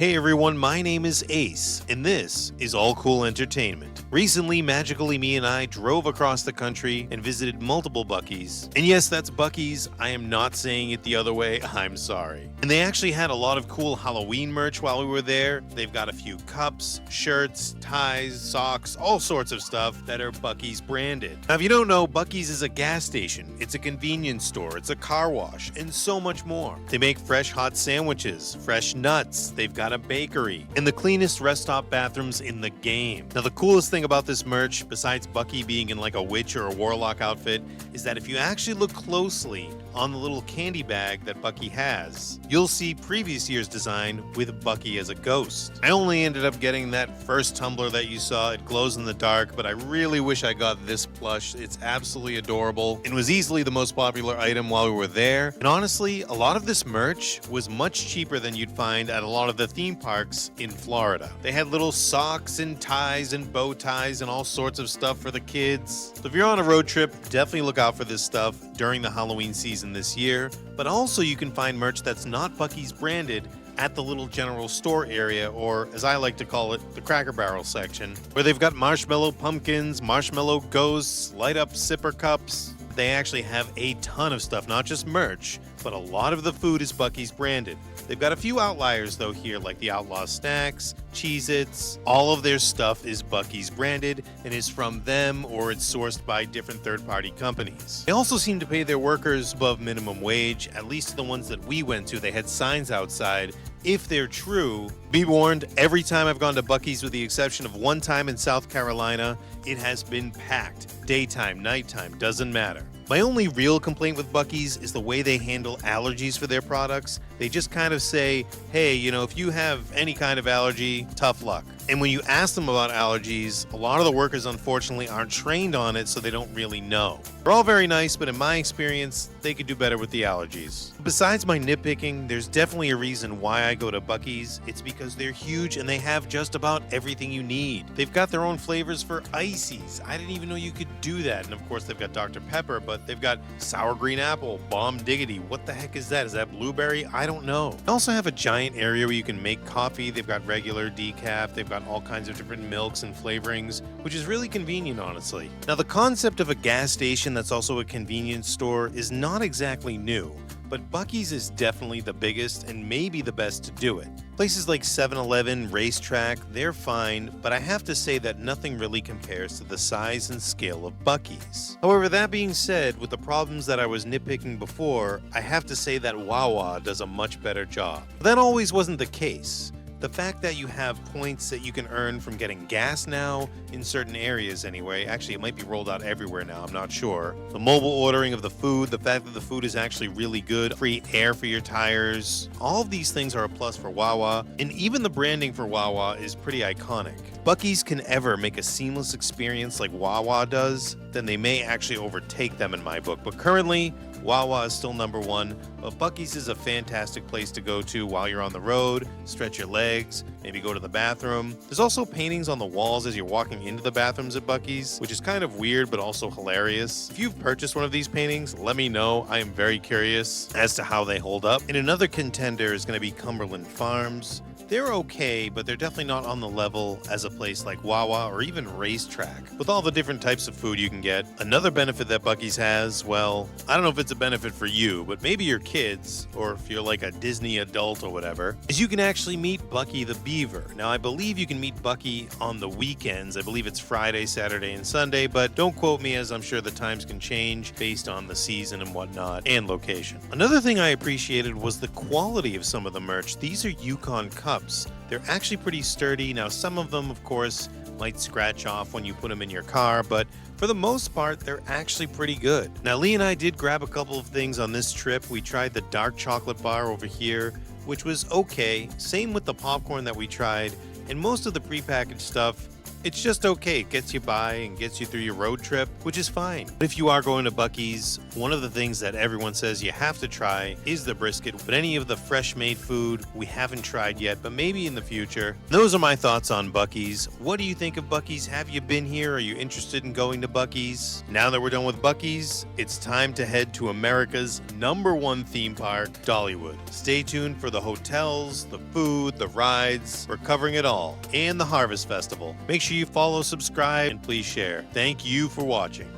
Hey everyone, my name is Ace, and this is All Cool Entertainment. Recently, magically, me and I drove across the country and visited multiple Buc-ee's. And yes, that's Buc-ee's. I am not saying it the other way, I'm sorry. And they actually had a lot of cool Halloween merch while we were there. They've got a few cups, shirts, ties, socks, all sorts of stuff that are Buc-ee's branded. Now, if you don't know, Buc-ee's is a gas station, it's a convenience store, it's a car wash, and so much more. They make fresh hot sandwiches, fresh nuts, they've got a bakery, and the cleanest rest stop bathrooms in the game. Now, the coolest thing about this merch, besides Buc-ee being in like a witch or a warlock outfit, is that if you actually look closely on the little candy bag that Buc-ee has, you'll see previous year's design with Buc-ee as a ghost. I only ended up getting that first tumbler that you saw. It glows in the dark, but I really wish I got this plush. It's absolutely adorable and was easily the most popular item while we were there. And honestly, a lot of this merch was much cheaper than you'd find at a lot of the theme parks in Florida. They had little socks and ties and bow ties and all sorts of stuff for the kids. So if you're on a road trip, definitely look out for this stuff during the Halloween season this year. But also you can find merch that's not Buc-ee's branded at the little general store area, or as I like to call it, the Cracker Barrel section, where they've got marshmallow pumpkins, marshmallow ghosts, light up sipper cups. They actually have a ton of stuff, not just merch, but a lot of the food is Buc-ee's branded. They've got a few outliers though here, like the Outlaw Snacks, Cheez-Its. All of their stuff is Buc-ee's branded and is from them, or it's sourced by different third-party companies. They also seem to pay their workers above minimum wage, at least the ones that we went to. They had signs outside. If they're true, be warned, every time I've gone to Buc-ee's, with the exception of one time in South Carolina, it has been packed. Daytime, nighttime, doesn't matter. My only real complaint with Buc-ee's is the way they handle allergies for their products. They just kind of say, hey, if you have any kind of allergy, tough luck. And when you ask them about allergies, a lot of the workers unfortunately aren't trained on it, so they don't really know. They're all very nice, but in my experience, they could do better with the allergies. Besides my nitpicking, there's definitely a reason why I go to Buc-ee's. It's because they're huge and they have just about everything you need. They've got their own flavors for ices. I didn't even know you could do that. And of course, they've got Dr. Pepper, but they've got sour green apple, bomb diggity. What the heck is that? Is that blueberry? I don't know. They also have a giant area where you can make coffee. They've got regular, decaf. They've got all kinds of different milks and flavorings, which is really convenient, honestly. Now, the concept of a gas station that's also a convenience store is not exactly new, but Buc-ee's is definitely the biggest and maybe the best to do it. Places like 7-Eleven, Racetrack, they're fine, but I have to say that nothing really compares to the size and scale of Buc-ee's. However, that being said, with the problems that I was nitpicking before, I have to say that Wawa does a much better job. But that always wasn't the case. The fact that you have points that you can earn from getting gas now, in certain areas anyway, actually it might be rolled out everywhere now, I'm not sure. The mobile ordering of the food, the fact that the food is actually really good, free air for your tires, all of these things are a plus for Wawa, and even the branding for Wawa is pretty iconic. If Buc-ee's can ever make a seamless experience like Wawa does, then they may actually overtake them in my book, but currently, Wawa is still number one, but Buc-ee's is a fantastic place to go to while you're on the road, stretch your legs, maybe go to the bathroom. There's also paintings on the walls as you're walking into the bathrooms at Buc-ee's, which is kind of weird but also hilarious. If you've purchased one of these paintings, let me know. I am very curious as to how they hold up. And another contender is going to be Cumberland Farms. They're okay, but they're definitely not on the level as a place like Wawa or even Racetrack. With all the different types of food you can get, another benefit that Buc-ee's has, well, I don't know if it's a benefit for you, but maybe your kids, or if you're like a Disney adult or whatever, is you can actually meet Buc-ee the Beaver. Now, I believe you can meet Buc-ee on the weekends. I believe it's Friday, Saturday, and Sunday, but don't quote me, as I'm sure the times can change based on the season and whatnot, and location. Another thing I appreciated was the quality of some of the merch. These are Yukon cups. They're actually pretty sturdy. Now, some of them, of course, might scratch off when you put them in your car, but for the most part, they're actually pretty good. Now, Lee and I did grab a couple of things on this trip. We tried the dark chocolate bar over here, which was okay. Same with the popcorn that we tried, and most of the prepackaged stuff It's just okay. It gets you by and gets you through your road trip, which is fine. But if you are going to Buc-ee's, one of the things that everyone says you have to try is the brisket. But any of the fresh made food we haven't tried yet, but maybe in the future. Those are my thoughts on Buc-ee's. What do you think of Buc-ee's? Have you been here? Are you interested in going to Buc-ee's? Now that we're done with Buc-ee's, it's time to head to America's #1 theme park, Dollywood. Stay tuned for the hotels, the food, the rides. We're covering it all. And the Harvest Festival. Make sure you follow, subscribe, and please share. Thank you for watching.